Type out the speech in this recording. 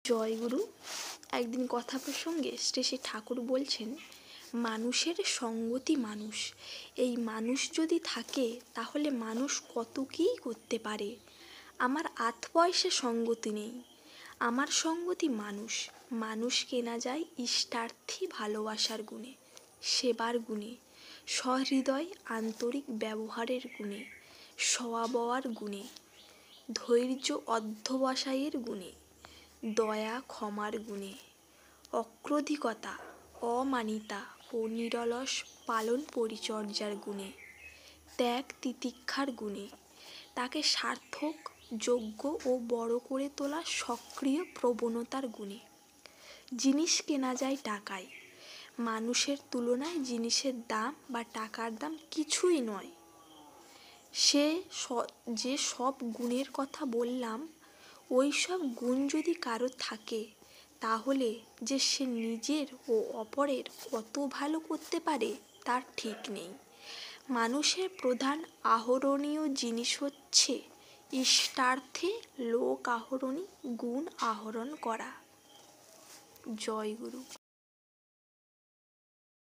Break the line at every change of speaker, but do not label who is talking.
জয়গুরু। একদিন কথা প্রসঙ্গে শ্রী শ্রী ঠাকুর বলছেন, মানুষের সঙ্গতি মানুষ। এই মানুষ যদি থাকে তাহলে মানুষ কত কী করতে পারে। আমার আধ পয়সা সঙ্গতি নেই, আমার সঙ্গতি মানুষ। মানুষ কেনা যায় ইষ্টার্থী ভালোবাসার গুণে, সেবার গুণে, সহৃদয় আন্তরিক ব্যবহারের গুণে, সওয়া বওয়ার গুণে, ধৈর্য অধ্যবসায়ের গুণে, দয়া ক্ষমার গুণে, অক্রোধিকতা, অমানিতা ও নিরলস পালন পরিচর্যার গুণে, ত্যাগ তিতিক্ষার গুণে, তাকে সার্থক, যোগ্য ও বড় করে তোলা সক্রিয় প্রবণতার গুণে। জিনিস কেনা যায় টাকায়, মানুষের তুলনায় জিনিসের দাম বা টাকার দাম কিছুই নয়। যে সব গুণের কথা বললাম, ওই সব গুণ যদি কারো থাকে তাহলে যে সে নিজের ও অপরের কত ভালো করতে পারে তার ঠিক নেই। মানুষের প্রধান আহরণীয় জিনিস হচ্ছে ইষ্টার্থে লোক আহরণী গুণ আহরণ করা। জয় গুরু।